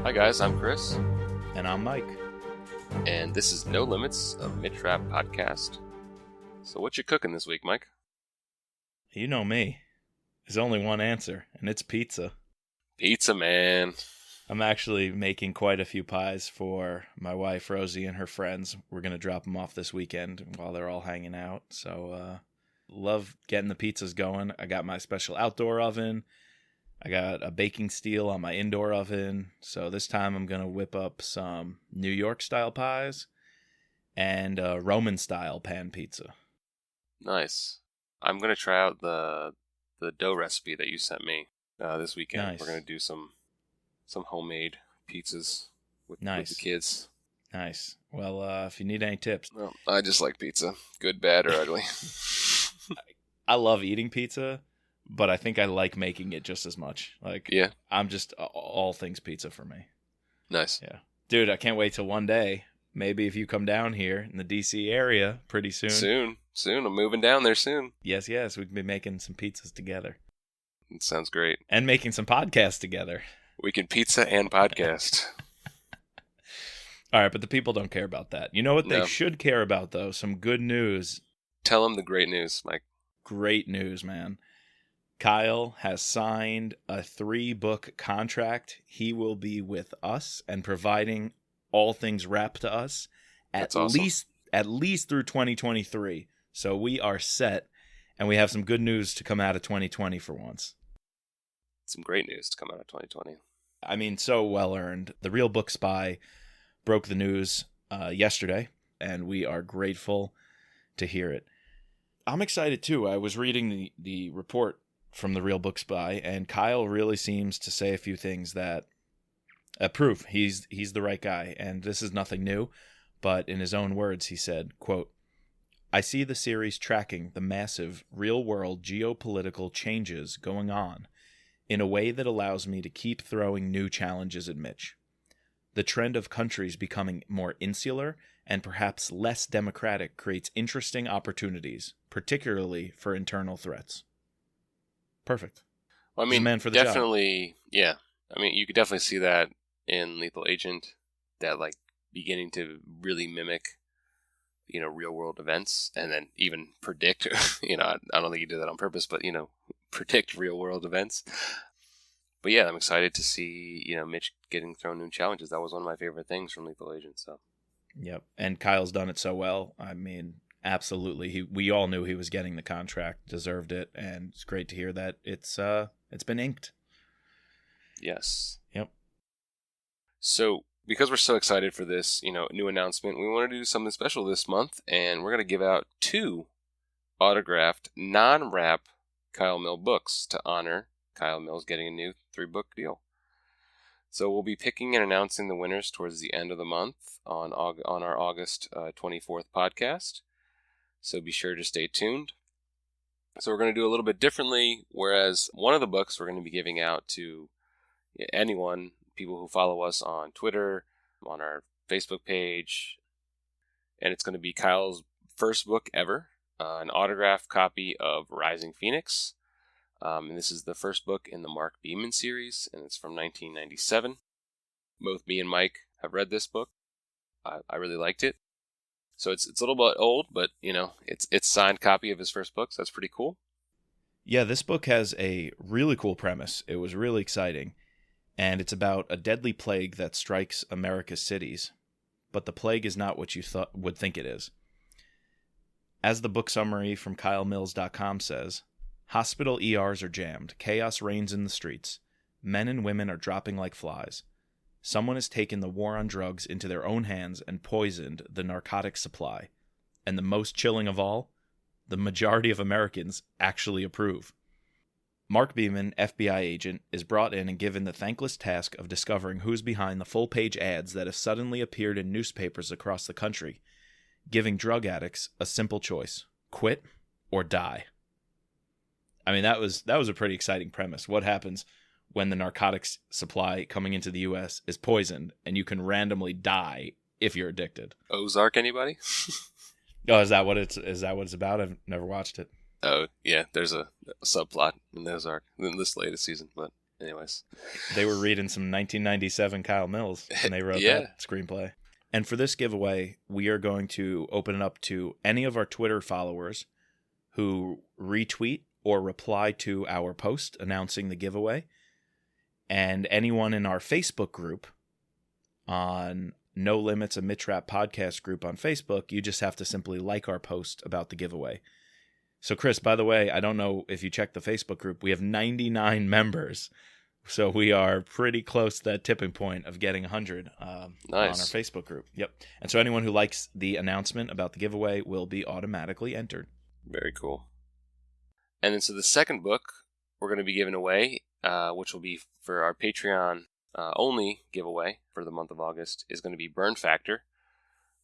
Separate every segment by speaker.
Speaker 1: Hi guys, I'm Chris,
Speaker 2: And I'm Mike.
Speaker 1: and this is No Limits, a Rapp podcast. So what you cooking this week, Mike?
Speaker 2: You know me. There's only one answer, and it's pizza.
Speaker 1: Pizza, man.
Speaker 2: I'm actually making quite a few pies for my wife, Rosie, and her friends. We're going to drop them off this weekend while they're all hanging out. So, love getting the pizzas going. I got my special outdoor oven. I got a baking steel on my indoor oven. So this time I'm going to whip up some New York style pies and Roman style pan pizza.
Speaker 1: Nice. I'm gonna try out the dough recipe that you sent me this weekend.
Speaker 2: Nice.
Speaker 1: We're gonna do some homemade pizzas with
Speaker 2: Nice.
Speaker 1: the kids.
Speaker 2: Nice. Well, if you need any tips.
Speaker 1: Well, I just like pizza, good, bad, or ugly.
Speaker 2: I love eating pizza, but I think I like making it just as much. Like,
Speaker 1: Yeah.
Speaker 2: I'm just all things pizza for me.
Speaker 1: Nice.
Speaker 2: Yeah. Dude, I can't wait till one day. Maybe if you come down here in the DC area pretty soon.
Speaker 1: Soon. I'm moving down there soon.
Speaker 2: Yes, we can be making some pizzas together.
Speaker 1: It sounds great.
Speaker 2: And making some podcasts together.
Speaker 1: We can pizza and podcast.
Speaker 2: All right, but the people don't care about that. You know what they
Speaker 1: No.
Speaker 2: should care about, though? Some good news.
Speaker 1: Tell them the great news, Mike.
Speaker 2: Great news, man. Kyle has signed a 3-book contract. He will be with us and providing all things Rapp to us
Speaker 1: That's awesome.
Speaker 2: at least through 2023. So we are set, and we have some good news to come out of 2020 for once.
Speaker 1: Some great news to come out of 2020.
Speaker 2: I mean, so well earned. The Real Book Spy broke the news yesterday, and we are grateful to hear it. I'm excited too. I was reading the report from the Real Book Spy, and Kyle really seems to say a few things that prove he's the right guy, and this is nothing new, but in his own words, he said, quote, "I see the series tracking the massive real-world geopolitical changes going on in a way that allows me to keep throwing new challenges at Mitch. The trend of countries becoming more insular and perhaps less democratic creates interesting opportunities, particularly for internal threats." Perfect.
Speaker 1: Well, I
Speaker 2: He's the
Speaker 1: mean,
Speaker 2: man for the job.
Speaker 1: definitely, yeah. I mean, you could definitely see that in Lethal Agent, that like beginning to really mimic, real world events, and then even predict. I don't think he did that on purpose, but predict real world events. But yeah, I'm excited to see Mitch getting thrown new challenges. That was one of my favorite things from Lethal Agent. So.
Speaker 2: Yep, and Kyle's done it so well. I mean, absolutely. We all knew he was getting the contract, deserved it, and it's great to hear that it's been inked.
Speaker 1: Yes.
Speaker 2: Yep.
Speaker 1: So, because we're so excited for this, new announcement, we wanted to do something special this month, and we're going to give out 2 autographed non-Rapp Kyle Mill books to honor Kyle Mill's getting a new 3-book deal. So we'll be picking and announcing the winners towards the end of the month on our August 24th podcast. So be sure to stay tuned. So we're going to do a little bit differently, whereas one of the books we're going to be giving out to anyone, people who follow us on Twitter, on our Facebook page, and it's going to be Kyle's first book ever, an autographed copy of Rising Phoenix. And this is the first book in the Mark Beeman series, and it's from 1997. Both me and Mike have read this book. I really liked it. So it's a little bit old, but it's signed copy of his first book, so that's pretty cool.
Speaker 2: Yeah, this book has a really cool premise. It was really exciting. And it's about a deadly plague that strikes America's cities. But the plague is not what you would think it is. As the book summary from KyleMills.com says, hospital ERs are jammed. Chaos reigns in the streets. Men and women are dropping like flies. Someone has taken the war on drugs into their own hands and poisoned the narcotic supply. And the most chilling of all, the majority of Americans actually approve. Mark Beeman, FBI agent, is brought in and given the thankless task of discovering who's behind the full-page ads that have suddenly appeared in newspapers across the country, giving drug addicts a simple choice: quit or die. I mean, that was a pretty exciting premise. What happens when the narcotics supply coming into the U.S. is poisoned and you can randomly die if you're addicted?
Speaker 1: Ozark, anybody?
Speaker 2: Oh, is that what it's about? I've never watched it.
Speaker 1: Oh, yeah, there's a subplot in Ozark in this latest season, but Anyways.
Speaker 2: They were reading some 1997 Kyle Mills when they wrote that screenplay. And for this giveaway, we are going to open it up to any of our Twitter followers who retweet or reply to our post announcing the giveaway, and anyone in our Facebook group on No Limits, a Mitrap podcast group on Facebook. You just have to simply like our post about the giveaway. So, Chris, by the way, I don't know if you checked the Facebook group. We have 99 members. So we are pretty close to that tipping point of getting 100 on our Facebook group. Yep. And so anyone who likes the announcement about the giveaway will be automatically entered.
Speaker 1: Very cool. And then so the second book we're going to be giving away, which will be for our Patreon only giveaway for the month of August, is going to be Burn Factor,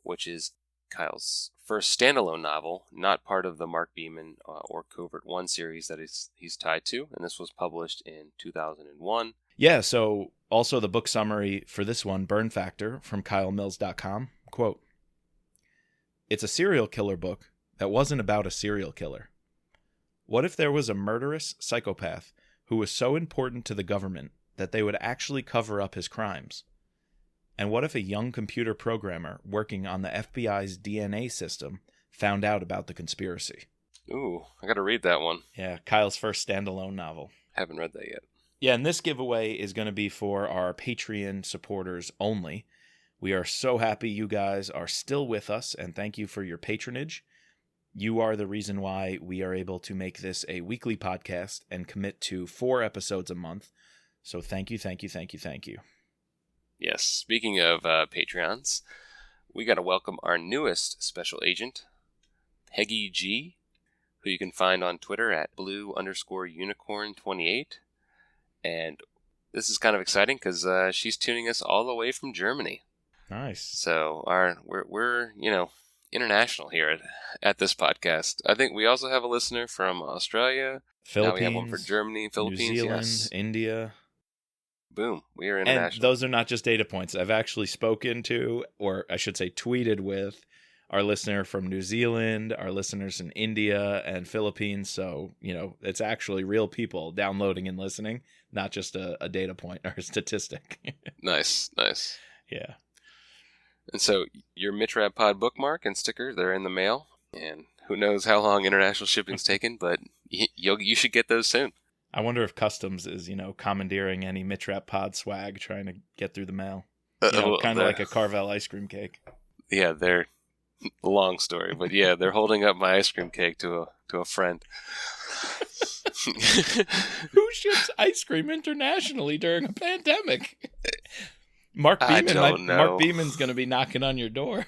Speaker 1: which is Kyle's first standalone novel, not part of the Mark Beeman or Covert One series that he's tied to, and this was published in 2001.
Speaker 2: Yeah, so also the book summary for this one, Burn Factor, from KyleMills.com, quote, "It's a serial killer book that wasn't about a serial killer. What if there was a murderous psychopath who was so important to the government that they would actually cover up his crimes? And what if a young computer programmer working on the FBI's DNA system found out about the conspiracy?"
Speaker 1: Ooh, I got to read that one.
Speaker 2: Yeah, Kyle's first standalone novel.
Speaker 1: Haven't read that yet.
Speaker 2: Yeah, and this giveaway is going to be for our Patreon supporters only. We are so happy you guys are still with us, and thank you for your patronage. You are the reason why we are able to make this a weekly podcast and commit to 4 episodes a month. So thank you, thank you, thank you, thank you.
Speaker 1: Yes, speaking of Patreons, we got to welcome our newest special agent, Peggy G, who you can find on Twitter at blue_unicorn28. And this is kind of exciting because she's tuning us all the way from Germany.
Speaker 2: Nice.
Speaker 1: So we're international here at this podcast. I think we also have a listener from Australia.
Speaker 2: Philippines.
Speaker 1: Now we have one for Germany, Philippines,
Speaker 2: New Zealand,
Speaker 1: yes.
Speaker 2: India.
Speaker 1: Boom, we are international.
Speaker 2: And those are not just data points. I've actually spoken to, or I should say tweeted with, our listener from New Zealand, our listeners in India and Philippines. So, it's actually real people downloading and listening, not just a data point or a statistic.
Speaker 1: Nice.
Speaker 2: Yeah.
Speaker 1: And so your Mitrap Pod bookmark and sticker, they're in the mail. And who knows how long international shipping's taken, but you should get those soon.
Speaker 2: I wonder if Customs is, commandeering any Mitrap Pod swag, trying to get through the mail. Kind of like a Carvel ice cream cake.
Speaker 1: Yeah, they're a long story, but yeah, they're holding up my ice cream cake to a friend.
Speaker 2: Who ships ice cream internationally during a pandemic? Mark Beeman. Mark Beeman's going to be knocking on your door.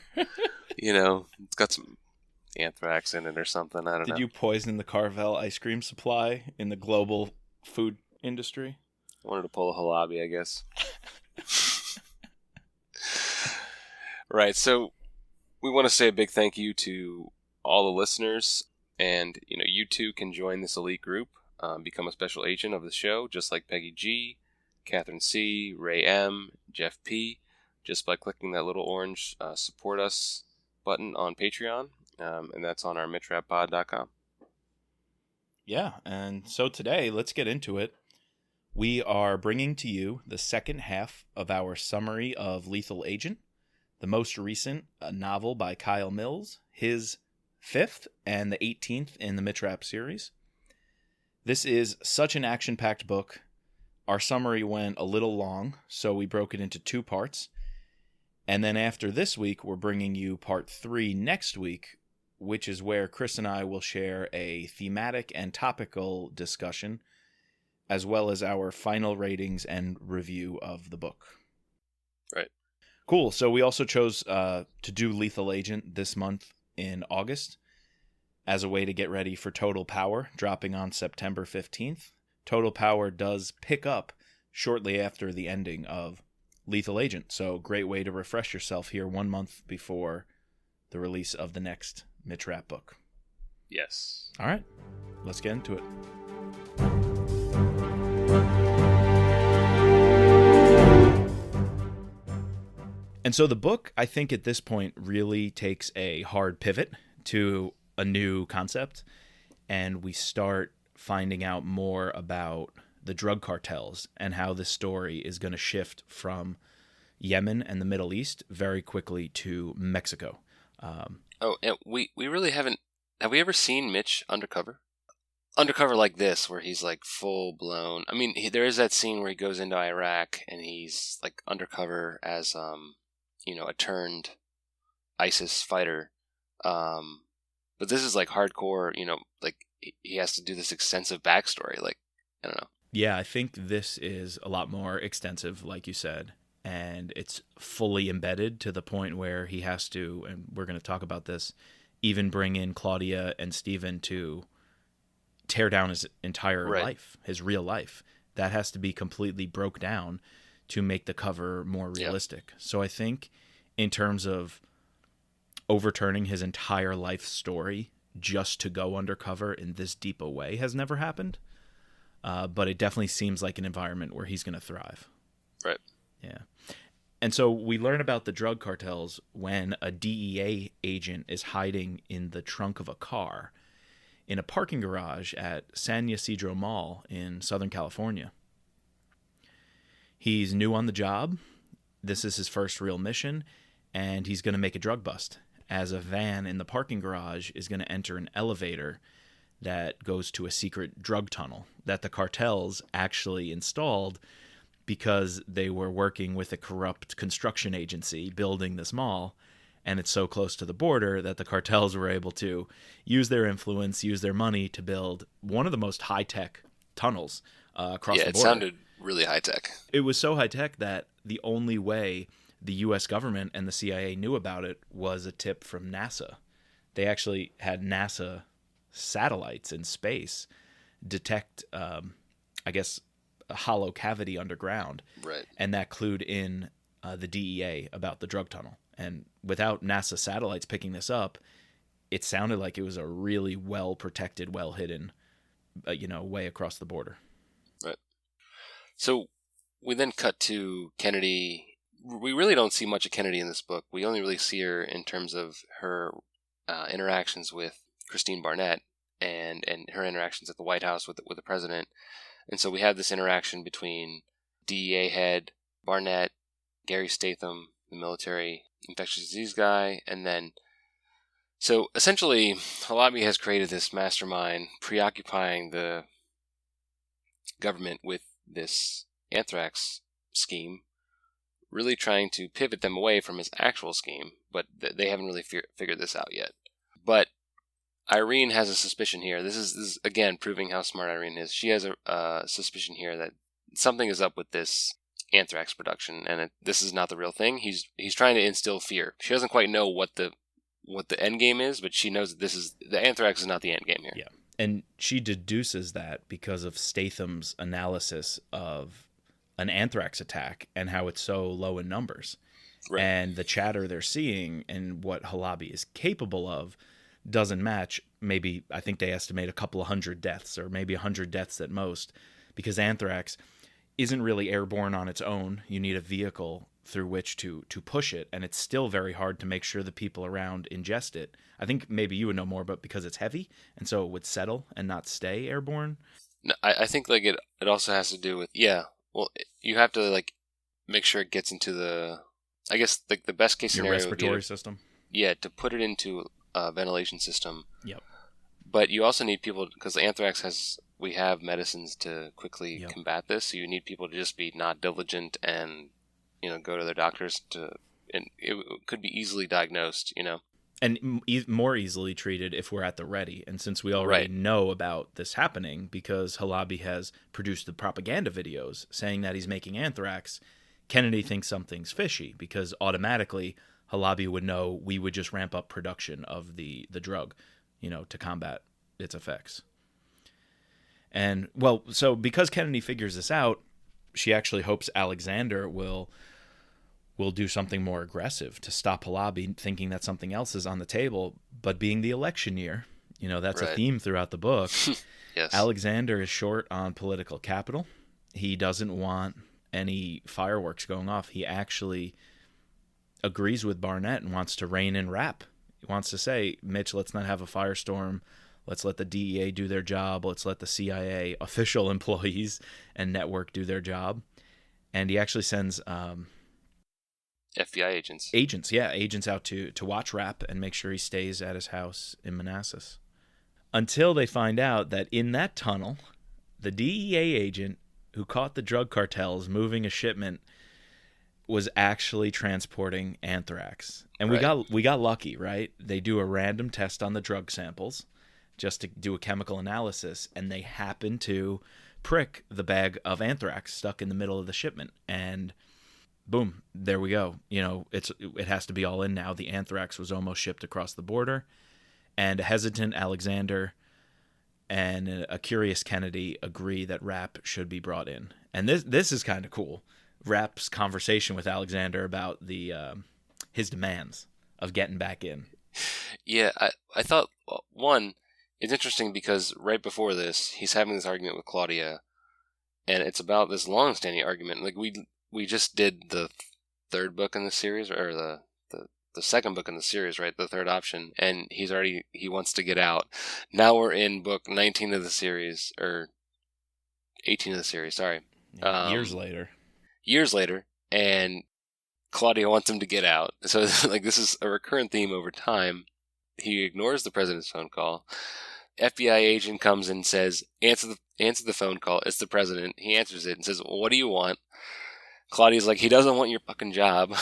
Speaker 1: It's got some anthrax in it or something. I don't know.
Speaker 2: Did you poison the Carvel ice cream supply in the global food industry?
Speaker 1: I wanted to pull a halabi, I guess. Right, so we want to say a big thank you to all the listeners, and you too can join this elite group, become a special agent of the show, just like Peggy G, Catherine C, Ray M, Jeff P, just by clicking that little orange support us button on Patreon. And that's on our mitrappod.com.
Speaker 2: Yeah, and so today, let's get into it. We are bringing to you the second half of our summary of Lethal Agent, the most recent novel by Kyle Mills, his 5th and the 18th in the Mitrap series. This is such an action-packed book. Our summary went a little long, so we broke it into 2 parts. And then after this week, we're bringing you part 3 next week, which is where Chris and I will share a thematic and topical discussion, as well as our final ratings and review of the book.
Speaker 1: Right.
Speaker 2: Cool. So we also chose to do Lethal Agent this month in August as a way to get ready for Total Power, dropping on September 15th. Total Power does pick up shortly after the ending of Lethal Agent, so great way to refresh yourself here 1 month before the release of the next Mitrap book.
Speaker 1: Yes.
Speaker 2: All right, let's get into it. And so the book, I think at this point, really takes a hard pivot to a new concept, and we start finding out more about the drug cartels and how this story is going to shift from Yemen and the Middle East very quickly to Mexico.
Speaker 1: And we really haven't. Have we ever seen Mitch undercover? Undercover like this, where he's like full blown. I mean, there is that scene where he goes into Iraq and he's like undercover as a turned ISIS fighter. But this is like hardcore. Like he has to do this extensive backstory. Like, I don't know.
Speaker 2: Yeah, I think this is a lot more extensive, like you said, and it's fully embedded to the point where he has to, and we're going to talk about this, even bring in Claudia and Stephen to tear down his entire life, his real life. That has to be completely broke down to make the cover more realistic. Yeah. So I think in terms of overturning his entire life story just to go undercover in this deep a way has never happened. But it definitely seems like an environment where he's going to thrive.
Speaker 1: Right.
Speaker 2: Yeah. And so we learn about the drug cartels when a DEA agent is hiding in the trunk of a car in a parking garage at San Ysidro Mall in Southern California. He's new on the job. This is his first real mission, and he's going to make a drug bust, as a van in the parking garage is going to enter an elevator that goes to a secret drug tunnel that the cartels actually installed because they were working with a corrupt construction agency building this mall. And it's so close to the border that the cartels were able to use their influence, use their money to build one of the most high-tech tunnels across the border.
Speaker 1: Yeah, it sounded really high-tech.
Speaker 2: It was so high-tech that the only way the U.S. government and the CIA knew about it was a tip from NASA. They actually had NASA satellites in space detect, a hollow cavity underground.
Speaker 1: Right.
Speaker 2: And that clued in the DEA about the drug tunnel. And without NASA satellites picking this up, it sounded like it was a really well-protected, well-hidden, way across the border.
Speaker 1: Right. So we then cut to Kennedy. We really don't see much of Kennedy in this book. We only really see her in terms of her interactions with Christine Barnett and her interactions at the White House with the president. And so we have this interaction between DEA head, Barnett, Gary Statham, the military infectious disease guy, and then so essentially Halabi has created this mastermind preoccupying the government with this anthrax scheme, really trying to pivot them away from his actual scheme, but they haven't really figured this out yet. But Irene has a suspicion here. This is again proving how smart Irene is. She has a suspicion here that something is up with this anthrax production, and this is not the real thing. He's trying to instill fear. She doesn't quite know what the end game is, but she knows that the anthrax is not the end game here.
Speaker 2: Yeah, and she deduces that because of Statham's analysis of an anthrax attack and how it's so low in numbers, right. And the chatter they're seeing and what Halabi is capable of doesn't match. Maybe I think they estimate a couple of hundred deaths, or maybe 100 deaths at most, because anthrax isn't really airborne on its own. You need a vehicle through which to push it, and it's still very hard to make sure the people around ingest it. I think maybe you would know more, but because it's heavy, and so it would settle and not stay airborne.
Speaker 1: No, I think like it also has to do with you have to make sure it gets into the the best case scenario
Speaker 2: your respiratory system.
Speaker 1: Yeah, to put it into a ventilation system.
Speaker 2: Yep.
Speaker 1: But you also need people, because anthrax we have medicines to quickly combat this, so you need people to just be not diligent and go to their doctors and it could be easily diagnosed,
Speaker 2: and more easily treated if we're at the ready. And since we already know about this happening, because Halabi has produced the propaganda videos saying that he's making anthrax, Kennedy thinks something's fishy, because automatically Halabi would know we would just ramp up production of the drug, to combat its effects. And, so because Kennedy figures this out, she actually hopes Alexander will do something more aggressive to stop Halabi, thinking that something else is on the table. But being the election year, that's a theme throughout the book.
Speaker 1: Yes.
Speaker 2: Alexander is short on political capital. He doesn't want any fireworks going off. He actually agrees with Barnett and wants to rein in Rapp. He wants to say, Mitch, let's not have a firestorm. Let's let the DEA do their job. Let's let the CIA official employees and network do their job. And he actually sends
Speaker 1: FBI agents.
Speaker 2: Agents out to watch Rapp and make sure he stays at his house in Manassas. Until they find out that in that tunnel, the DEA agent who caught the drug cartels moving a shipment was actually transporting anthrax. And we got lucky, right? They do a random test on the drug samples just to do a chemical analysis, and they happen to prick the bag of anthrax stuck in the middle of the shipment. And boom, there we go. It has to be all in now. The anthrax was almost shipped across the border, and a hesitant Alexander and a curious Kennedy agree that Rapp should be brought in. And this is kind of cool. Rapp's conversation with Alexander about his demands of getting back in.
Speaker 1: Yeah, I thought, one, it's interesting because right before this, he's having this argument with Claudia, and it's about this long-standing argument. Like, we just did the third book in the series, or the second book in the series, right? The third option, and he wants to get out. Now we're in book 19 of the series, or 18 of the series, sorry.
Speaker 2: Years later, and Claudia wants him to get out. So, like, this is a recurrent theme over time. He ignores the president's phone call. FBI agent comes and says, answer the phone call. It's the president. He answers it and says, well, what do you want? Claudia's like, he doesn't want your fucking job.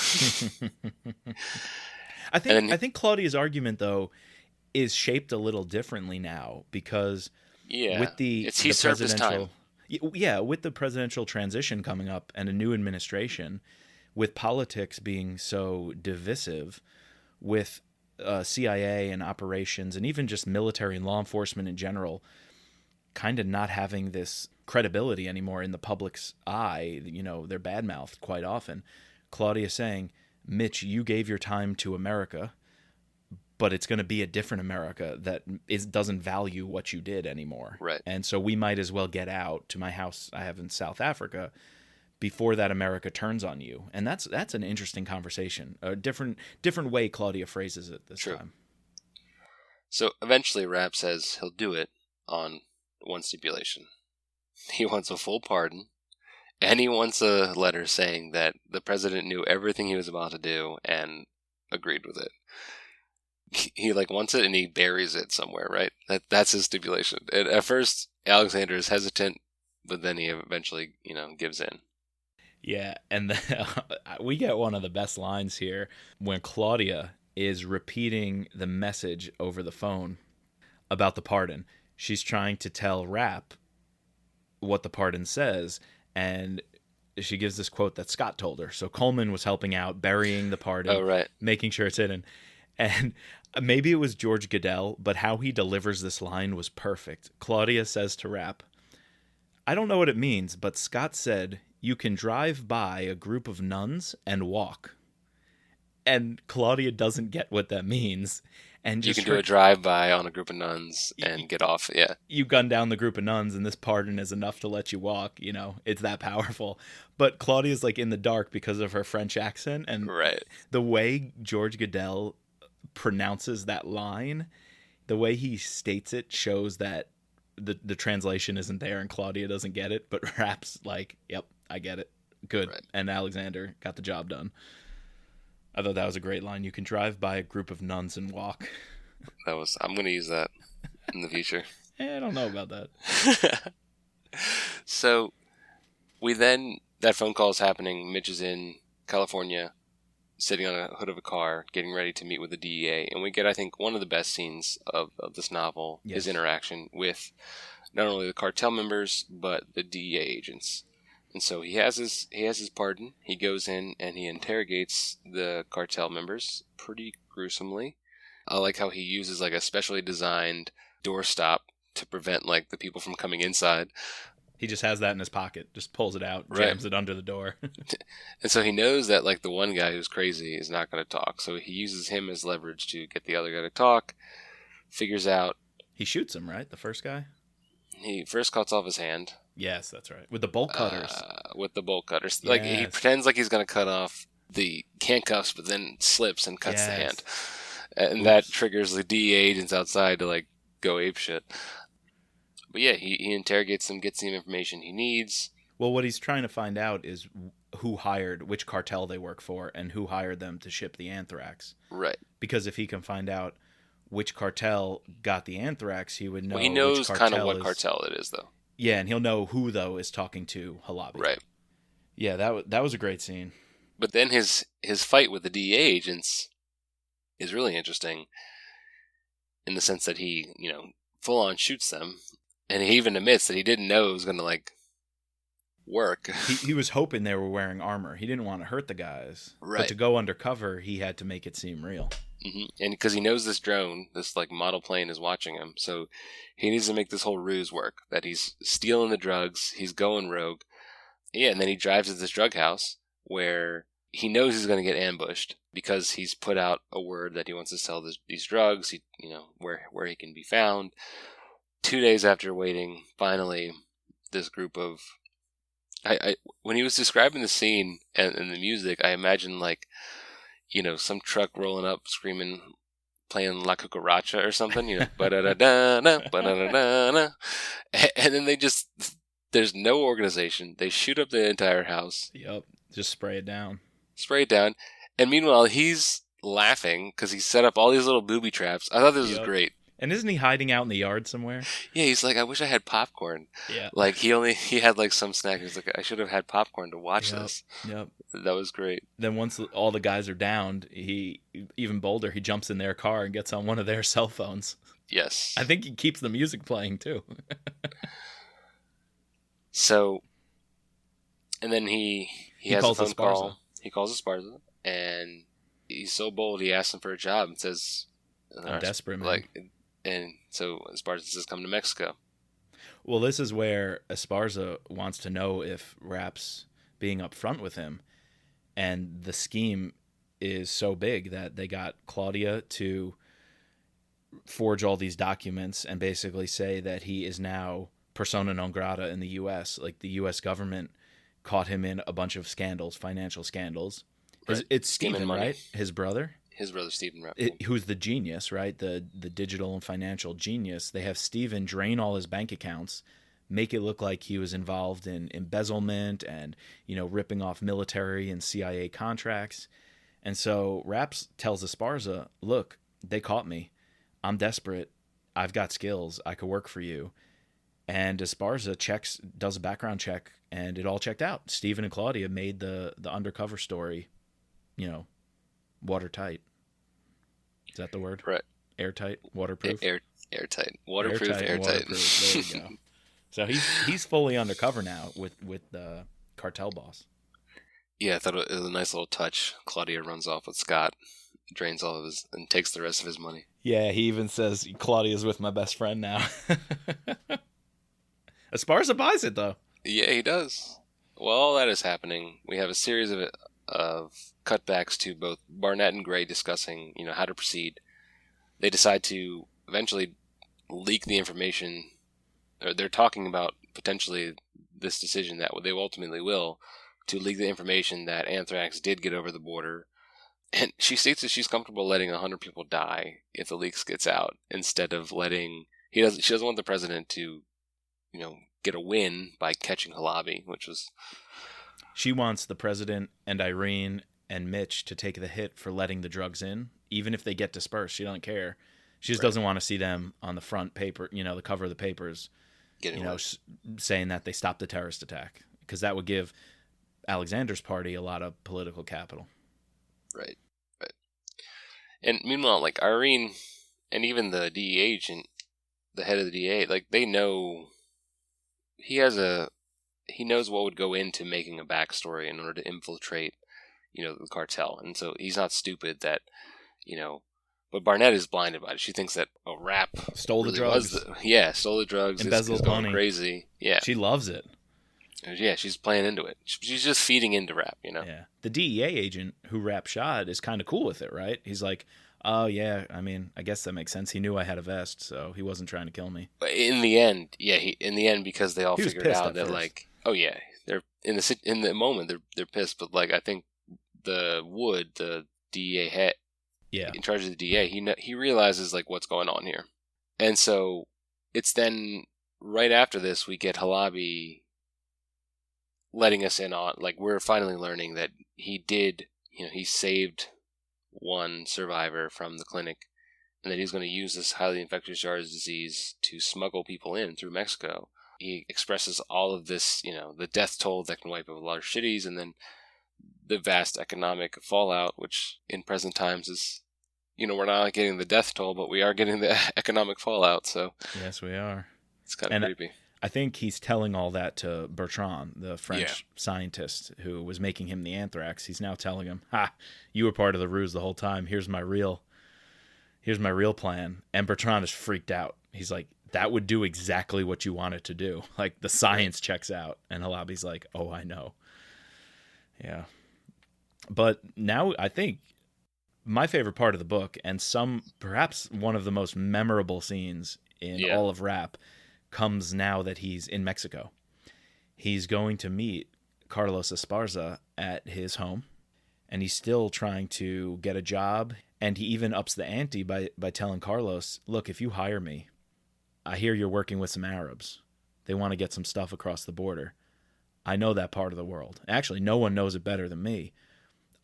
Speaker 2: I think Claudia's argument, though, is shaped a little differently now because with he served his time. Yeah, with the presidential transition coming up and a new administration, with politics being so divisive, with CIA and operations and even just military and law enforcement in general kind of not having this credibility anymore in the public's eye, they're badmouthed quite often. Claudia saying, Mitch, you gave your time to America, but it's going to be a different America that doesn't value what you did anymore.
Speaker 1: Right.
Speaker 2: And so we might as well get out to my house I have in South Africa before that America turns on you. And that's an interesting conversation, a different way Claudia phrases it this time.
Speaker 1: So eventually Rapp says he'll do it on one stipulation. He wants a full pardon, and he wants a letter saying that the president knew everything he was about to do and agreed with it. He wants it and he buries it somewhere, right? That's his stipulation. And at first, Alexander is hesitant, but then he eventually, gives in.
Speaker 2: Yeah, and we get one of the best lines here when Claudia is repeating the message over the phone about the pardon. She's trying to tell Rapp what the pardon says, and she gives this quote that Scott told her. So Coleman was helping out, burying the pardon, making sure it's hidden. And maybe it was George Goodell, but how he delivers this line was perfect. Claudia says to Rapp, I don't know what it means, but Scott said you can drive by a group of nuns and walk. And Claudia doesn't get what that means. And
Speaker 1: you can do a drive-by on a group of nuns and get off, yeah.
Speaker 2: You gun down the group of nuns, and this pardon is enough to let you walk, It's that powerful. But Claudia's, in the dark because of her French accent. And the way George Goodell pronounces that line, the way he states it shows that the translation isn't there and Claudia doesn't get it. But Rapp's like, yep, I get it. Good. Right. And Alexander got the job done. I thought that was a great line. You can drive by a group of nuns and walk.
Speaker 1: I'm going to use that in the future.
Speaker 2: I don't know about that.
Speaker 1: So, that phone call is happening. Mitch is in California, sitting on a hood of a car, getting ready to meet with the DEA. And we get, I think, one of the best scenes of this novel, his interaction with not only the cartel members, but the DEA agents. And so he has his pardon. He goes in and he interrogates the cartel members pretty gruesomely. I like how he uses a specially designed doorstop to prevent the people from coming inside.
Speaker 2: He just has that in his pocket, just pulls it out, jams it under the door.
Speaker 1: And so he knows that the one guy who's crazy is not going to talk. So he uses him as leverage to get the other guy to talk, figures out.
Speaker 2: He shoots him, right? The first guy?
Speaker 1: He first cuts off his hand.
Speaker 2: Yes, that's right. With the bolt cutters.
Speaker 1: Yes. He pretends like he's going to cut off the handcuffs, but then slips and cuts the hand. And that triggers the DEA agents outside to go apeshit. But yeah, he interrogates him, gets the information he needs.
Speaker 2: Well, what he's trying to find out is who hired, which cartel they work for, and who hired them to ship the anthrax.
Speaker 1: Right.
Speaker 2: Because if he can find out which cartel got the anthrax, he would know.
Speaker 1: Well, he knows
Speaker 2: which
Speaker 1: kind of what
Speaker 2: is,
Speaker 1: cartel it is, though.
Speaker 2: Yeah, and he'll know who, though, is talking to Halabi.
Speaker 1: Right.
Speaker 2: Yeah, that was a great scene.
Speaker 1: But then his fight with the DEA agents is really interesting in the sense that he, full on shoots them. And he even admits that he didn't know it was going to, work.
Speaker 2: He was hoping they were wearing armor. He didn't want to hurt the guys.
Speaker 1: Right.
Speaker 2: But to go undercover, he had to make it seem real.
Speaker 1: Mm-hmm. And because he knows this drone, this model plane is watching him, so he needs to make this whole ruse work. That he's stealing the drugs, he's going rogue. Yeah, and then he drives to this drug house where he knows he's going to get ambushed because he's put out a word that he wants to sell these drugs. Where he can be found. 2 days after waiting, finally, this group of when he was describing the scene and the music, I imagined some truck rolling up, screaming, playing La Cucaracha or something, ba-da-da-da-da, ba-da-da-da-da. And then there's no organization. They shoot up the entire house.
Speaker 2: Yep, just spray it down.
Speaker 1: And meanwhile, he's laughing because he set up all these little booby traps. I thought this was great.
Speaker 2: And isn't he hiding out in the yard somewhere?
Speaker 1: Yeah, he's like, I wish I had popcorn.
Speaker 2: Yeah.
Speaker 1: He had some snack. He's like, I should have had popcorn to watch this.
Speaker 2: Yep.
Speaker 1: That was great.
Speaker 2: Then once all the guys are downed, he, even bolder, he jumps in their car and gets on one of their cell phones.
Speaker 1: Yes.
Speaker 2: I think he keeps the music playing too.
Speaker 1: So, and then he has a phone
Speaker 2: Esparza.
Speaker 1: call. He calls Esparza, and he's so bold, he asks him for a job and says,
Speaker 2: I'm desperate, man.
Speaker 1: And so Esparza says, come to Mexico.
Speaker 2: Well, this is where Esparza wants to know if Rapp's being upfront with him. And the scheme is so big that they got Claudia to forge all these documents and basically say that he is now persona non grata in the U.S. Like, the U.S. government caught him in a bunch of scandals, financial scandals.
Speaker 1: Right.
Speaker 2: It's Stephen, right? His brother?
Speaker 1: His brother, Stephen Rapp.
Speaker 2: Who's the genius, right? The digital and financial genius. They have Stephen drain all his bank accounts, make it look like he was involved in embezzlement and, ripping off military and CIA contracts. And so Rapp tells Esparza, look, they caught me. I'm desperate. I've got skills. I could work for you. And Esparza does a background check, and it all checked out. Stephen and Claudia made the undercover story, watertight. Is that the word?
Speaker 1: Right.
Speaker 2: Airtight, waterproof.
Speaker 1: Airtight, waterproof, airtight.
Speaker 2: There you go. So he's fully undercover now with the cartel boss.
Speaker 1: Yeah, I thought it was a nice little touch. Claudia runs off with Scott, drains all of his, and takes the rest of his money.
Speaker 2: Yeah, he even says Claudia's with my best friend now. Esparza buys it though.
Speaker 1: Yeah, he does. While all that is happening, we have a series of cutbacks to both Barnett and Gray discussing, how to proceed. They decide to eventually leak the information, or they're talking about potentially this decision that they ultimately will, to leak the information that anthrax did get over the border. And she states that she's comfortable letting 100 people die if the leaks gets out, instead of she doesn't want the president to, get a win by catching Halabi, which was...
Speaker 2: She wants the president and Irene and Mitch to take the hit for letting the drugs in, even if they get dispersed. She doesn't care. She just doesn't want to see them on the front paper, the cover of the papers, saying that they stopped the terrorist attack, because that would give Alexander's party a lot of political capital.
Speaker 1: Right. And meanwhile, Irene and even the DEA agent, the head of the DEA, they know he knows what would go into making a backstory in order to infiltrate, the cartel. And so he's not stupid that, but Barnett is blinded by it. She thinks that Rapp
Speaker 2: stole the drugs.
Speaker 1: Stole the drugs.
Speaker 2: Embezzled money.
Speaker 1: Crazy. Yeah.
Speaker 2: She loves it.
Speaker 1: Yeah, she's playing into it. She's just feeding into Rapp,
Speaker 2: Yeah. The DEA agent who Rapp shot is kind of cool with it, right? He's like, oh, yeah, I guess that makes sense. He knew I had a vest, so he wasn't trying to kill me.
Speaker 1: But in the end, because they all figured out that, they're in the moment, they're pissed, but, I think the DEA head, in charge of the DEA, he realizes, what's going on here. And so it's then right after this we get Halabi letting us in on, like, we're finally learning that he did, he saved one survivor from the clinic, and that he's going to use this highly infectious Jars disease to smuggle people in through Mexico. He expresses all of this, the death toll that can wipe out large cities, and then the vast economic fallout, which in present times is, we're not getting the death toll, but we are getting the economic fallout. So
Speaker 2: yes, we are.
Speaker 1: It's kind of creepy.
Speaker 2: I think he's telling all that to Bertrand, the French scientist who was making him the anthrax. He's now telling him, "Ha, you were part of the ruse the whole time. Here's my real plan." And Bertrand is freaked out. He's like, "That would do exactly what you want it to do. Like, the science checks out." And Halabi's like, "Oh, I know." Yeah. But now I think my favorite part of the book, and perhaps one of the most memorable scenes in all of Rapp, comes now that he's in Mexico. He's going to meet Carlos Esparza at his home, and he's still trying to get a job. And he even ups the ante by telling Carlos, "Look, if you hire me, I hear you're working with some Arabs. They want to get some stuff across the border. I know that part of the world. Actually, no one knows it better than me.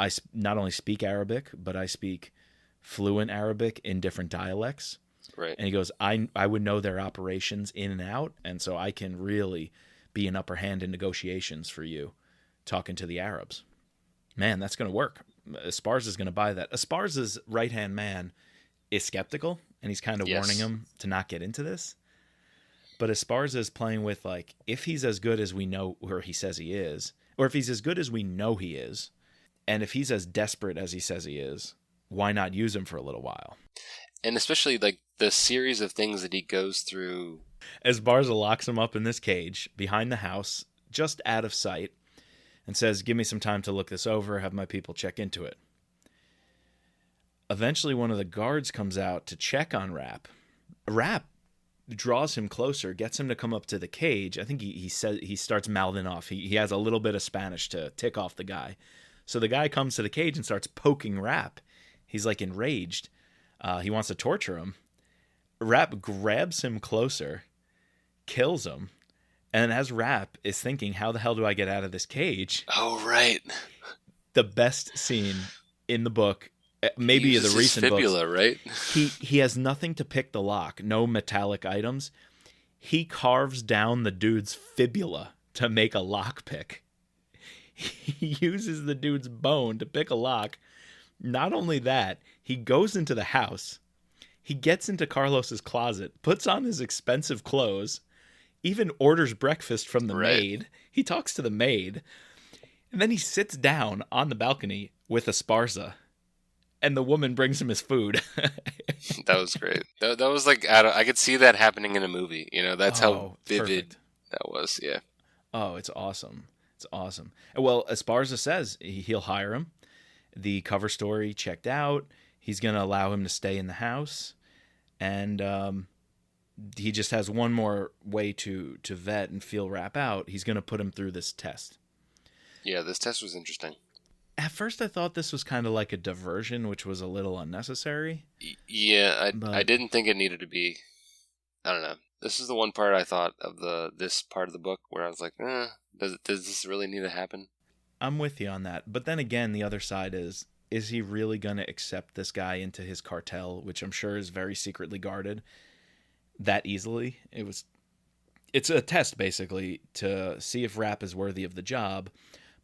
Speaker 2: I not only speak Arabic, but I speak fluent Arabic in different dialects."
Speaker 1: Right.
Speaker 2: And he goes, I would know their operations in and out, and so I can really be an upper hand in negotiations for you, talking to the Arabs. Man, that's going to work. Esparza's going to buy that. Esparza's right-hand man is skeptical, and he's kind of warning him to not get into this. But Esparza is playing with, like, if he's as good as we know, or he says he is, or if he's as good as we know he is, and if he's as desperate as he says he is, why not use him for a little while?
Speaker 1: And especially, like, the series of things that he goes through.
Speaker 2: Esparza locks him up in this cage behind the house, just out of sight, and says, "Give me some time to look this over, have my people check into it." Eventually, one of the guards comes out to check on Rapp. Rapp draws him closer, gets him to come up to the cage. I think he says, he starts mouthing off. He has a little bit of Spanish to tick off the guy. So the guy comes to the cage and starts poking Rapp. He's like enraged. He wants to torture him. Rapp grabs him closer, kills him, and as Rapp is thinking, how the hell do I get out of this cage?
Speaker 1: Oh, right.
Speaker 2: The best scene in the book, maybe the recent
Speaker 1: fibula,
Speaker 2: books.
Speaker 1: Right?
Speaker 2: He has nothing to pick the lock, no metallic items. He carves down the dude's fibula to make a lock pick. He uses the dude's bone to pick a lock. Not only that, he goes into the house. He gets into Carlos's closet, puts on his expensive clothes, even orders breakfast from the maid. He talks to the maid. And then he sits down on the balcony with Esparza. And the woman brings him his food.
Speaker 1: That was great. That was like, I could see that happening in a movie. That's how vivid
Speaker 2: perfect.
Speaker 1: That was. Yeah.
Speaker 2: Oh, it's awesome. It's awesome. Well, Esparza says he'll hire him. The cover story checked out. He's going to allow him to stay in the house. And he just has one more way to vet and feel Rapp out. He's going to put him through this test.
Speaker 1: Yeah, this test was interesting.
Speaker 2: At first, I thought this was kind of like a diversion, which was a little unnecessary.
Speaker 1: Yeah, I didn't think it needed to be. I don't know. This is the one part I thought of this part of the book where I was like, does this really need to happen?
Speaker 2: I'm with you on that. But then again, the other side is he really going to accept this guy into his cartel, which I'm sure is very secretly guarded, that easily? It's a test, basically, to see if Rapp is worthy of the job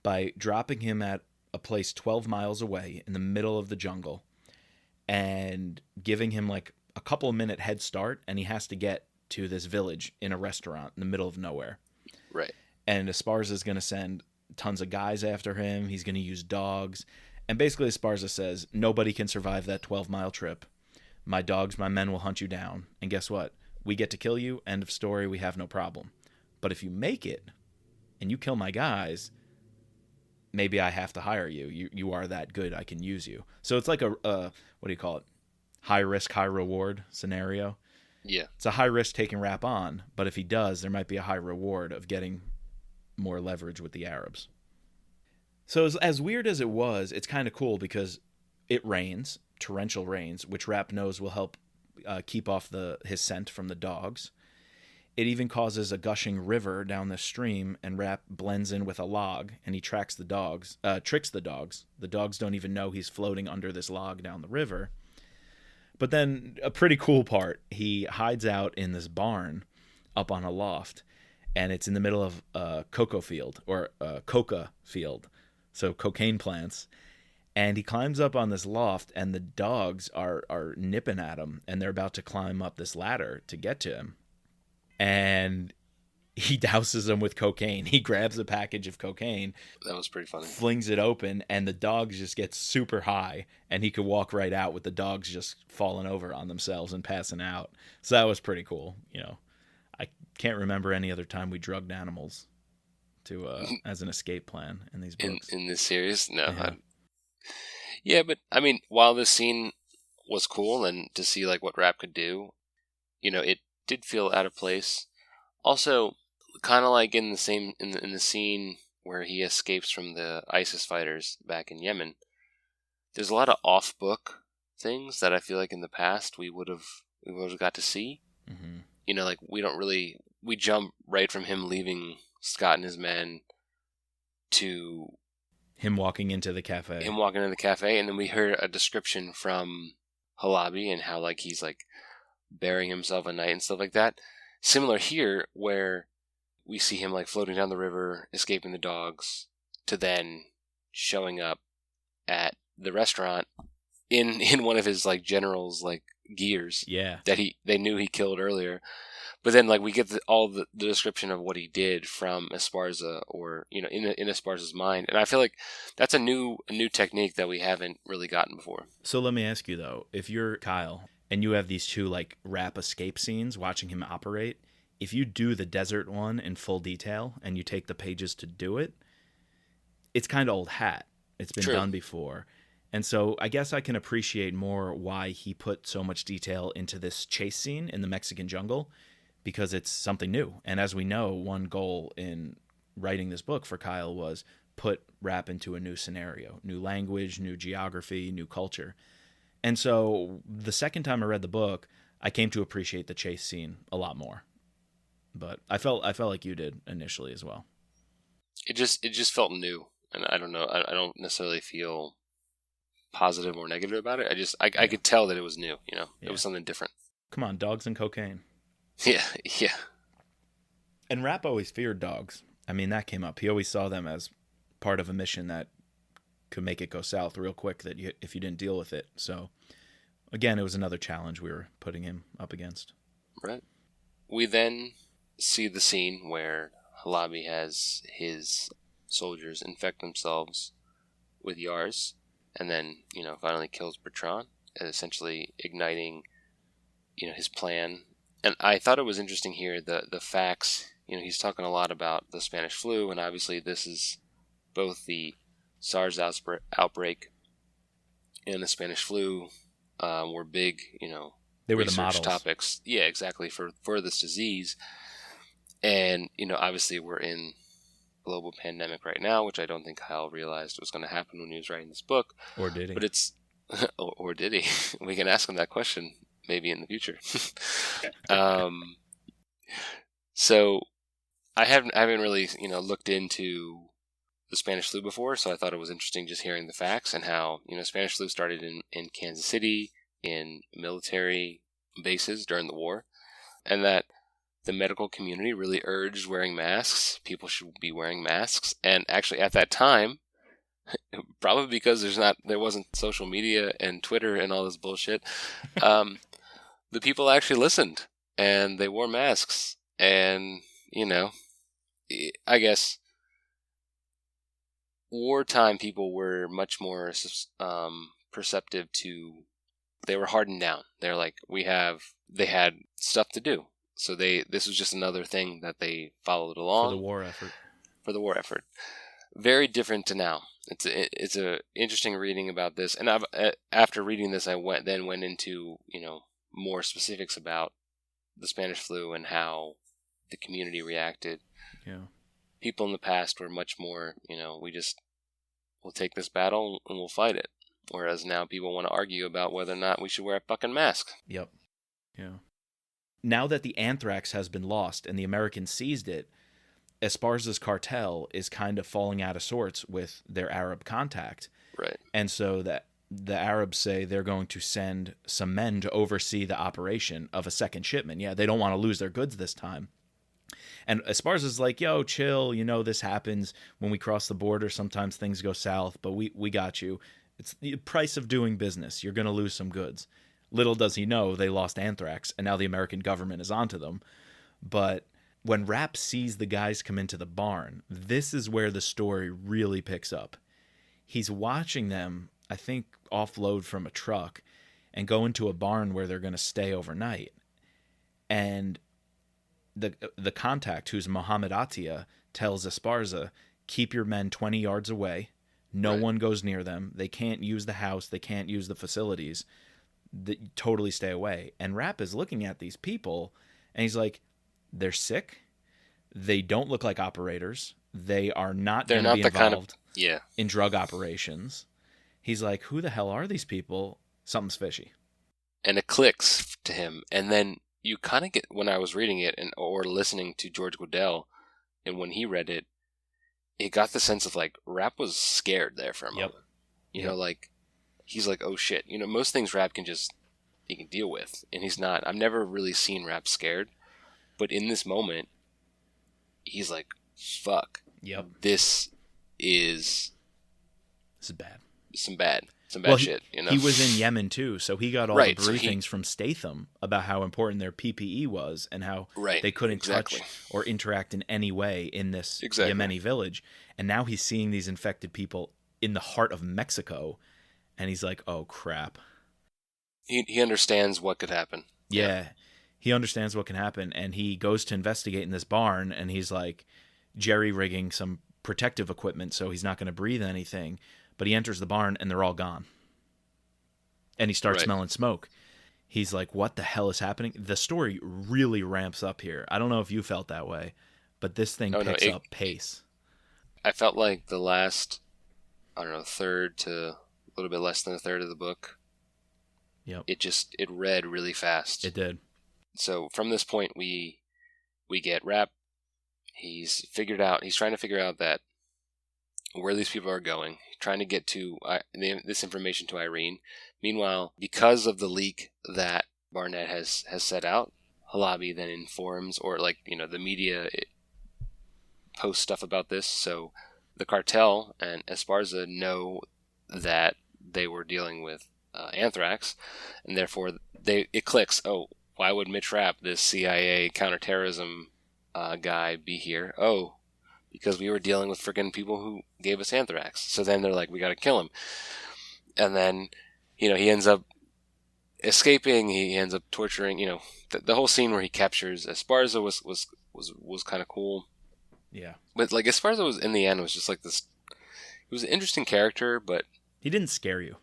Speaker 2: by dropping him at a place 12 miles away in the middle of the jungle and giving him like a couple of minute head start, and he has to get to this village in a restaurant in the middle of nowhere.
Speaker 1: Right.
Speaker 2: And Esparza is going to send tons of guys after him. He's going to use dogs. And basically Esparza says, nobody can survive that 12-mile trip. My dogs, my men will hunt you down. And guess what? We get to kill you. End of story. We have no problem. But if you make it and you kill my guys, maybe I have to hire you. You are that good. I can use you. So it's like a what do you call it? High risk, high reward scenario.
Speaker 1: Yeah.
Speaker 2: It's a high risk taking Rapp on, but if he does, there might be a high reward of getting more leverage with the Arabs. So as weird as it was, it's kind of cool because it rains, torrential rains, which Rapp knows will help keep off his scent from the dogs. It even causes a gushing river down the stream, and Rapp blends in with a log, and he tricks the dogs. The dogs don't even know he's floating under this log down the river. But then a pretty cool part, he hides out in this barn up on a loft, and it's in the middle of a cocoa field, or a coca field, so cocaine plants. And he climbs up on this loft, and the dogs are nipping at him, and they're about to climb up this ladder to get to him. And he douses them with cocaine. He grabs a package of cocaine.
Speaker 1: That was pretty funny.
Speaker 2: Flings it open, and the dogs just get super high, and he could walk right out with the dogs just falling over on themselves and passing out. So that was pretty cool. I can't remember any other time we drugged animals to as an escape plan in these books.
Speaker 1: In this series? No. Yeah, but I mean, while this scene was cool and to see like what Rapp could do, it did feel out of place. Also, kind of like in the scene where he escapes from the ISIS fighters back in Yemen, there's a lot of off-book things that I feel like in the past we would have got to see. Mm-hmm. Like we jump right from him leaving Scott and his men to
Speaker 2: him walking into the cafe.
Speaker 1: And then we heard a description from Halabi and how like he's like burying himself at night and stuff like that. Similar here, where we see him like floating down the river, escaping the dogs, to then showing up at the restaurant in one of his like general's like gears.
Speaker 2: Yeah.
Speaker 1: That they knew he killed earlier. But then like we get all the description of what he did from Esparza, or in Esparza's mind. And I feel like that's a new technique that we haven't really gotten before.
Speaker 2: So let me ask you though, if you're Kyle and you have these two like Rapp escape scenes watching him operate, if you do the desert one in full detail and you take the pages to do it, it's kind of old hat. It's been done before. And so I guess I can appreciate more why he put so much detail into this chase scene in the Mexican jungle, because it's something new. And as we know, one goal in writing this book for Kyle was put Rapp into a new scenario, new language, new geography, new culture. And so the second time I read the book, I came to appreciate the chase scene a lot more. But I felt like you did initially as well.
Speaker 1: It just felt new, and I don't know. I don't necessarily feel positive or negative about it. I could tell that it was new. It was something different.
Speaker 2: Come on, dogs and cocaine.
Speaker 1: Yeah.
Speaker 2: And Rapp always feared dogs. I mean, that came up. He always saw them as part of a mission that could make it go south real quick if you didn't deal with it. So, again, it was another challenge we were putting him up against.
Speaker 1: Right. We then see the scene where Halabi has his soldiers infect themselves with Yars, and then, finally kills Bertrand, essentially igniting, his plan. And I thought it was interesting here, the facts. He's talking a lot about the Spanish flu, and obviously this is both the SARS outbreak and the Spanish flu were big,
Speaker 2: they were
Speaker 1: research
Speaker 2: the models.
Speaker 1: Topics. Yeah, exactly, for this disease. And, obviously we're in global pandemic right now, which I don't think Kyle realized was going to happen when he was writing this book.
Speaker 2: Or did he?
Speaker 1: But it's, or did he? We can ask him that question maybe in the future. So I haven't really, looked into the Spanish flu before, so I thought it was interesting just hearing the facts and how, Spanish flu started in Kansas City, in military bases during the war, and that the medical community really urged wearing masks. People should be wearing masks. And actually at that time, probably because there wasn't social media and Twitter and all this bullshit, the people actually listened and they wore masks. And, I guess wartime people were much more perceptive to, they were hardened down. They're like, they had stuff to do. So this was just another thing that they followed along. For the war effort. Very different to now. It's a interesting reading about this. And after reading this, I went into, more specifics about the Spanish flu and how the community reacted.
Speaker 2: Yeah.
Speaker 1: People in the past were much more, we'll take this battle and we'll fight it. Whereas now people want to argue about whether or not we should wear a fucking mask.
Speaker 2: Yep. Yeah. Now that the anthrax has been lost and the Americans seized it, Esparza's cartel is kind of falling out of sorts with their Arab contact.
Speaker 1: Right.
Speaker 2: And so that the Arabs say they're going to send some men to oversee the operation of a second shipment. Yeah, they don't want to lose their goods this time. And Esparza's like, yo, chill, this happens when we cross the border. Sometimes things go south, but we got you. It's the price of doing business. You're going to lose some goods. Little does he know they lost anthrax, and now the American government is onto them. But when Rapp sees the guys come into the barn, this is where the story really picks up. He's watching them, I think, offload from a truck and go into a barn where they're going to stay overnight. And the contact, who's Mohammed Atia, tells Esparza, keep your men 20 yards away. No one goes near them. They can't use the house. They can't use the facilities. Totally stay away. And Rapp is looking at these people, and he's like, they're sick. They don't look like operators. They are not going to be involved in drug operations. He's like, who the hell are these people? Something's fishy.
Speaker 1: And it clicks to him. And then you kind of get, when I was reading it or listening to George Goodell, and when he read it, it got the sense of like Rapp was scared there for a moment. You know, like he's like, oh shit. Most things Rapp can deal with, and he's not. I've never really seen Rapp scared, but in this moment, he's like, fuck.
Speaker 2: Yep.
Speaker 1: This is
Speaker 2: bad.
Speaker 1: Some bad shit.
Speaker 2: He was in Yemen too, so he got all the briefings from Statham about how important their PPE was and how they couldn't touch or interact in any way in this Yemeni village. And now he's seeing these infected people in the heart of Mexico, and he's like, oh crap.
Speaker 1: He understands what could happen.
Speaker 2: Yeah. He understands what can happen, and he goes to investigate in this barn, and he's like jerry-rigging some protective equipment so he's not going to breathe anything. But he enters the barn, and they're all gone. And he starts smelling smoke. He's like, what the hell is happening? The story really ramps up here. I don't know if you felt that way, but this thing picks up pace.
Speaker 1: I felt like the last, third to a little bit less than a third of the book, it read really fast.
Speaker 2: It did.
Speaker 1: So from this point, we get Rapp. He's trying to figure out that where these people are going, trying to get to this information to Irene. Meanwhile, because of the leak that Barnett has set out, Halabi then informs, or the media posts stuff about this. So the cartel and Esparza know that they were dealing with anthrax, and therefore it clicks. Oh, why would Mitch Rapp, this CIA counterterrorism guy, be here? Oh, because we were dealing with freaking people who gave us anthrax. So then they're like, we got to kill him. And then, he ends up escaping. He ends up torturing. The whole scene where he captures Esparza was kind of cool.
Speaker 2: Yeah.
Speaker 1: But Esparza was, in the end, was just like this. He was an interesting character, but
Speaker 2: he didn't scare you.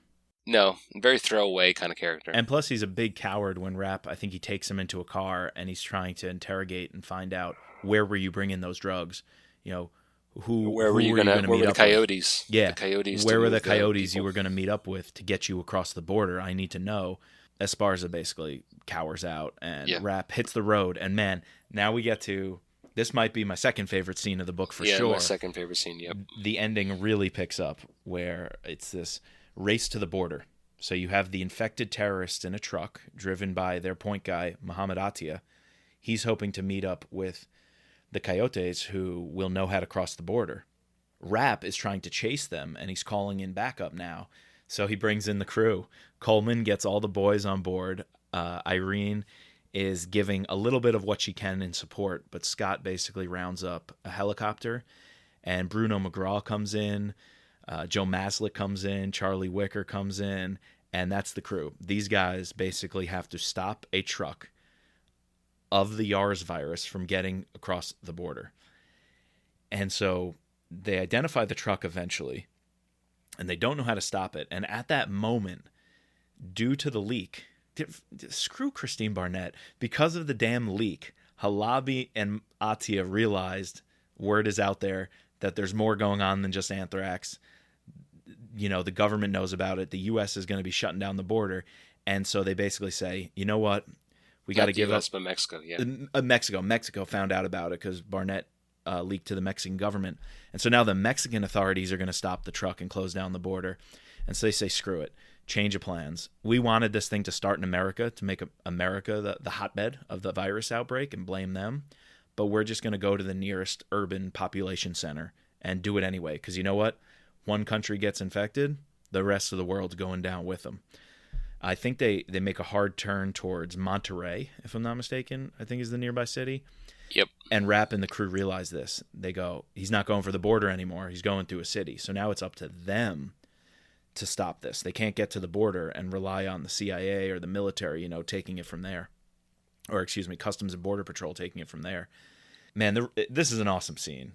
Speaker 1: No, very throwaway kind of character.
Speaker 2: And plus, he's a big coward. When Rapp, I think he takes him into a car and he's trying to interrogate and find out, where were you bringing those drugs? Where were you going to meet up with?
Speaker 1: Coyotes?
Speaker 2: Yeah,
Speaker 1: the coyotes.
Speaker 2: Where were the coyotes you were going to meet up with to get you across the border? I need to know. Esparza basically cowers out, and Rapp hits the road. And man, now we get to, this might be my second favorite scene of the book for sure.
Speaker 1: Yeah, my second favorite scene. Yep.
Speaker 2: The ending really picks up where it's this race to the border. So you have the infected terrorists in a truck driven by their point guy, Mohammed Atia. He's hoping to meet up with the coyotes who will know how to cross the border. Rapp is trying to chase them, and he's calling in backup now. So he brings in the crew. Coleman gets all the boys on board. Irene is giving a little bit of what she can in support, but Scott basically rounds up a helicopter, and Bruno McGraw comes in. Joe Maslick comes in. Charlie Wicker comes in, and that's the crew. These guys basically have to stop a truck of the Yars virus from getting across the border. And so they identify the truck eventually, and they don't know how to stop it. And at that moment, due to the leak, screw Christine Barnett, because of the damn leak, Halabi and Atia realized, word is out there, that there's more going on than just anthrax. The government knows about it. The U.S. is going to be shutting down the border. And so they basically say, you know what? We got to
Speaker 1: Not the
Speaker 2: give
Speaker 1: US,
Speaker 2: up.
Speaker 1: but Mexico, yeah.
Speaker 2: Mexico found out about it because Barnett leaked to the Mexican government. And so now the Mexican authorities are going to stop the truck and close down the border. And so they say, screw it, change of plans. We wanted this thing to start in America, to make America the hotbed of the virus outbreak and blame them. But we're just going to go to the nearest urban population center and do it anyway. Because you know what? One country gets infected, the rest of the world's going down with them. I think they make a hard turn towards Monterrey, if I'm not mistaken, I think is the nearby city.
Speaker 1: Yep.
Speaker 2: And Rapp and the crew realize this. They go, he's not going for the border anymore. He's going through a city. So now it's up to them to stop this. They can't get to the border and rely on the CIA or the military, taking it from there. Or, excuse me, Customs and Border Patrol taking it from there. Man, this is an awesome scene.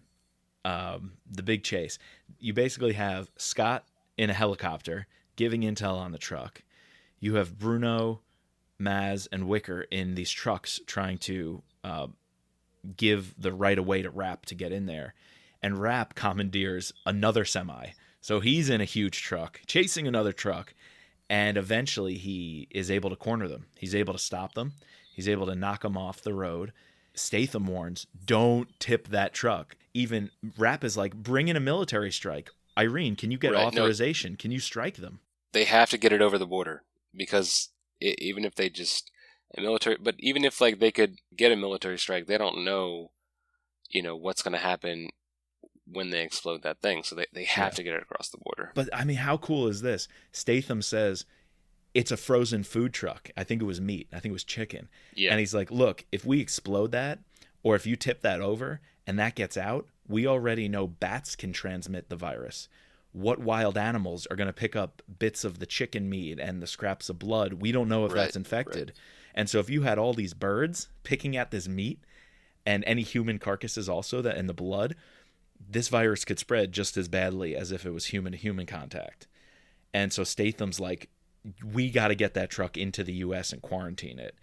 Speaker 2: The big chase. You basically have Scott in a helicopter giving intel on the truck. You have Bruno, Maz, and Wicker in these trucks trying to give the right of way to Rapp to get in there. And Rapp commandeers another semi. So he's in a huge truck, chasing another truck. And eventually he is able to corner them. He's able to stop them. He's able to knock them off the road. Statham warns, don't tip that truck. Even Rapp is like, bring in a military strike. Irene, can you get authorization? No. Can you strike them?
Speaker 1: They have to get it over the border because even if they just but even if like they could get a military strike, they don't know, what's going to happen when they explode that thing. So they have to get it across the border.
Speaker 2: But I mean, how cool is this? Statham says it's a frozen food truck. I think it was meat. I think it was chicken.
Speaker 1: Yeah.
Speaker 2: And he's like, look, if we explode that, or if you tip that over and that gets out, we already know bats can transmit the virus. What wild animals are going to pick up bits of the chicken meat and the scraps of blood? We don't know if that's infected. Right. And so if you had all these birds picking at this meat and any human carcasses also that and the blood, this virus could spread just as badly as if it was human-to-human contact. And so Statham's like, we got to get that truck into the U.S. and quarantine it.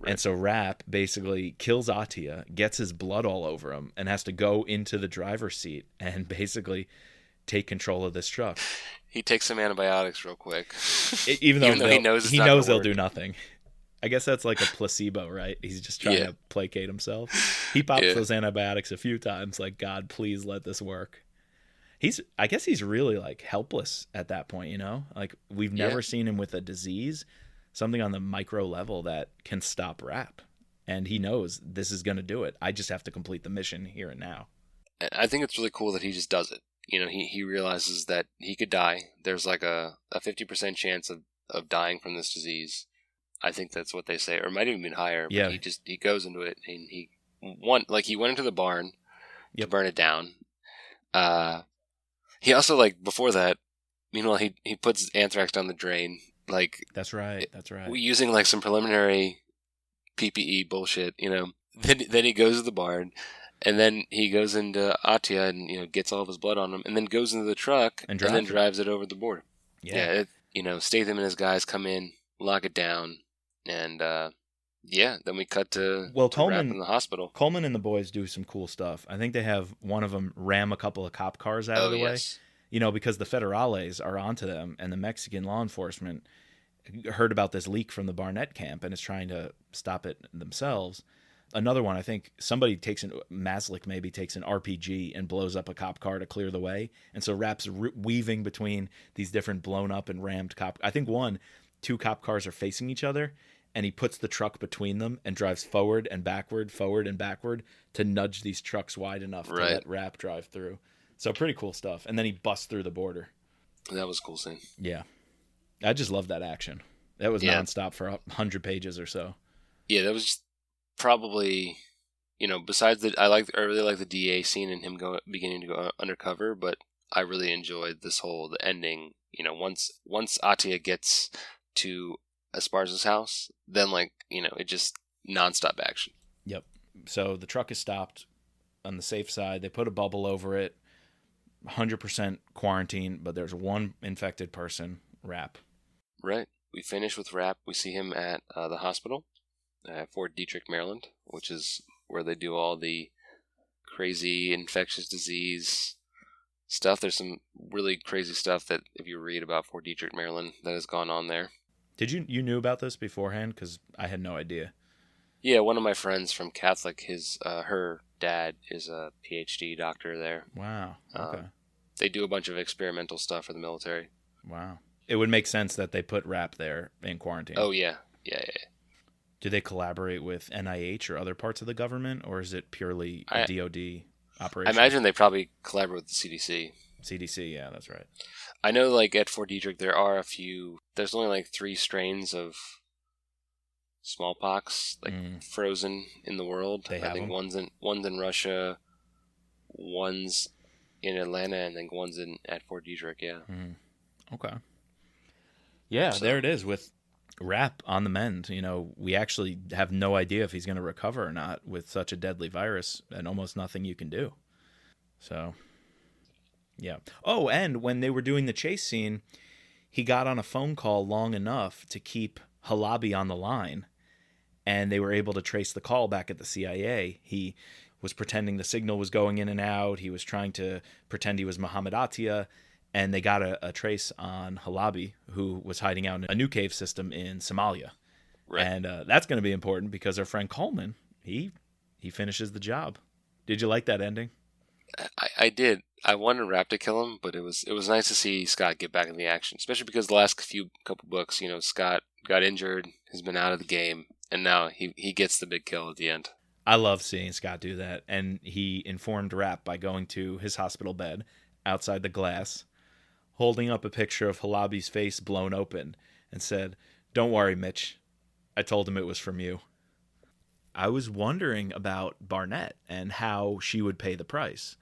Speaker 2: Right. And so Rapp basically kills Atia, gets his blood all over him, and has to go into the driver's seat and basically take control of this truck.
Speaker 1: He takes some antibiotics real quick.
Speaker 2: Even though he knows they'll do nothing. I guess that's like a placebo, right? He's just trying to placate himself. He pops those antibiotics a few times, like, God, please let this work. I guess he's really like helpless at that point, Like we've never seen him with a disease, something on the micro level that can stop Rapp. And he knows this is going to do it. I just have to complete the mission here and now.
Speaker 1: I think it's really cool that he just does it. He realizes that he could die. There's like a 50% chance of dying from this disease. I think that's what they say, or it might even be higher. But
Speaker 2: yeah.
Speaker 1: He goes into it, and he went into the barn to burn it down. He also, before that, meanwhile, he puts anthrax down the drain.
Speaker 2: That's right.
Speaker 1: Using, some preliminary PPE bullshit, Then he goes to the barn, and then he goes into Atia and, gets all of his blood on him, and then goes into the truck, and then drives it over the border.
Speaker 2: Yeah.
Speaker 1: Statham and his guys come in, lock it down, and, then we cut to Rapp in the hospital.
Speaker 2: Coleman and the boys do some cool stuff. I think they have one of them ram a couple of cop cars out of the way. Because the federales are onto them, and the Mexican law enforcement heard about this leak from the Barnett camp and is trying to stop it themselves. Another one, I think somebody Maslick maybe takes an RPG and blows up a cop car to clear the way. And so Rapp's weaving between these different blown up and rammed cop. I think two cop cars are facing each other, and he puts the truck between them and drives forward and backward to nudge these trucks wide enough to let Rapp drive through. So pretty cool stuff. And then he busts through the border.
Speaker 1: That was a cool scene.
Speaker 2: Yeah. I just love that action. That was nonstop for 100 pages or so.
Speaker 1: Yeah, that was probably, besides I really like the DA scene and him beginning to go undercover, but I really enjoyed the ending. Once Atia gets to Esparza's house, then it just nonstop action.
Speaker 2: Yep. So the truck is stopped on the safe side. They put a bubble over it. 100% quarantine, but there's one infected person, Rapp.
Speaker 1: Right. We finish with Rapp. We see him at the hospital at Fort Detrick, Maryland, which is where they do all the crazy infectious disease stuff. There's some really crazy stuff that if you read about Fort Detrick, Maryland, that has gone on there.
Speaker 2: Did you knew about this beforehand? Because I had no idea.
Speaker 1: Yeah, one of my friends from Catholic, her dad is a PhD doctor there.
Speaker 2: Wow. Okay.
Speaker 1: They do a bunch of experimental stuff for the military.
Speaker 2: Wow. It would make sense that they put Rapp there in quarantine.
Speaker 1: Oh, yeah. Yeah.
Speaker 2: Do they collaborate with NIH or other parts of the government, or is it purely a DoD operation?
Speaker 1: I imagine they probably collaborate with the CDC.
Speaker 2: CDC, yeah, that's right.
Speaker 1: I know, like, at Fort Detrick, there's only, like, 3 strains of smallpox, like, frozen in the world.
Speaker 2: They have them?
Speaker 1: One's in Russia, one's in Atlanta, and then one's at Fort Detrick, yeah.
Speaker 2: Okay. Yeah, so there it is with Rapp on the mend. You know, we actually have no idea if he's going to recover or not with such a deadly virus and almost nothing you can do. So, yeah. Oh, and when they were doing the chase scene, he got on a phone call long enough to keep Halabi on the line, and they were able to trace the call back at the CIA. He was pretending the signal was going in and out. He was trying to pretend he was Muhammad Atia, and they got a trace on Halabi, who was hiding out in a new cave system in Somalia.
Speaker 1: Right.
Speaker 2: And that's going to be important because our friend Coleman, he finishes the job. Did you like that ending?
Speaker 1: I did. I wanted Rapp to kill him, but it was nice to see Scott get back in the action, especially because the last couple books, Scott got injured, has been out of the game, and now he gets the big kill at the end.
Speaker 2: I love seeing Scott do that, and he informed Rapp by going to his hospital bed outside the glass, holding up a picture of Halabi's face blown open, and said, "Don't worry, Mitch. I told him it was from you." I was wondering about Barnett and how she would pay the price,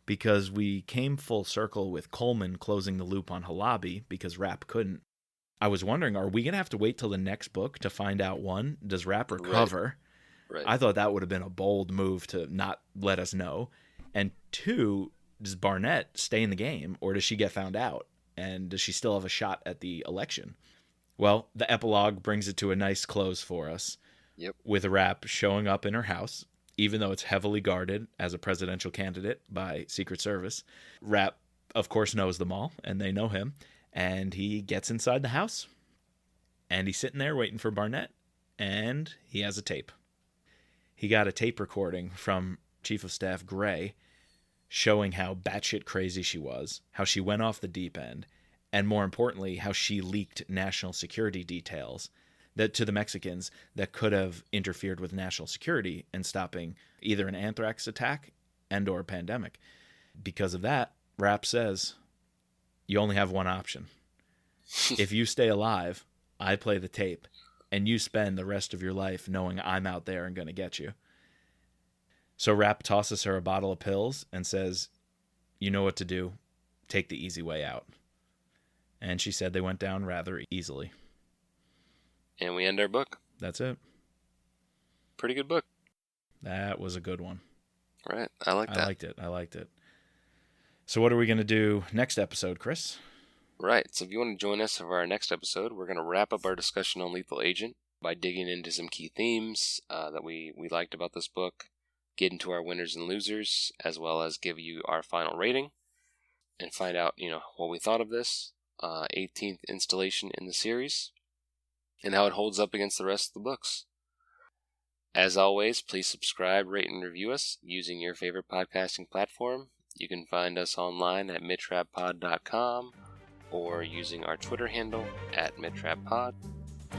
Speaker 2: because we came full circle with Coleman closing the loop on Halabi because Rapp couldn't. I was wondering, are we going to have to wait till the next book to find out, one, does Rapp recover?
Speaker 1: Right.
Speaker 2: I thought that would have been a bold move to not let us know. And 2, does Barnett stay in the game, or does she get found out? And does she still have a shot at the election? Well, the epilogue brings it to a nice close for us.
Speaker 1: Yep.
Speaker 2: With Rapp showing up in her house, even though it's heavily guarded as a presidential candidate by Secret Service. Rapp, of course, knows them all, and they know him. And he gets inside the house, and he's sitting there waiting for Barnett, and he has a tape. He got a tape recording from Chief of Staff Gray showing how batshit crazy she was, how she went off the deep end, and more importantly, how she leaked national security details that to the Mexicans that could have interfered with national security and stopping either an anthrax attack and or a pandemic. Because of that, Rapp says, you only have one option. If you stay alive, I play the tape, and you spend the rest of your life knowing I'm out there and going to get you. So Rapp tosses her a bottle of pills and says, you know what to do. Take the easy way out. And she said they went down rather easily.
Speaker 1: And we end our book.
Speaker 2: That's it.
Speaker 1: Pretty good book.
Speaker 2: That was a good one.
Speaker 1: Right. I like that.
Speaker 2: I liked it. So what are we going to do next episode, Chris?
Speaker 1: Right. So if you want to join us for our next episode, we're going to wrap up our discussion on Lethal Agent by digging into some key themes that we liked about this book, get into our winners and losers, as well as give you our final rating, and find out, what we thought of this 18th installation in the series, and how it holds up against the rest of the books. As always, please subscribe, rate, and review us using your favorite podcasting platform. You can find us online at mitchrappod.com or using our Twitter handle at mitchrappod.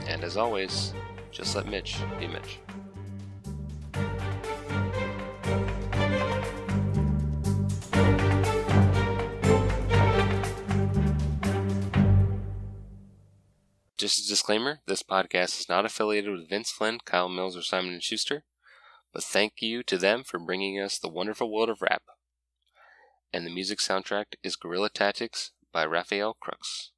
Speaker 1: And as always, just let Mitch be Mitch. Just a disclaimer, this podcast is not affiliated with Vince Flynn, Kyle Mills, or Simon & Schuster, but thank you to them for bringing us the wonderful world of Rapp. And the music soundtrack is Guerrilla Tactics by Raphael Crooks.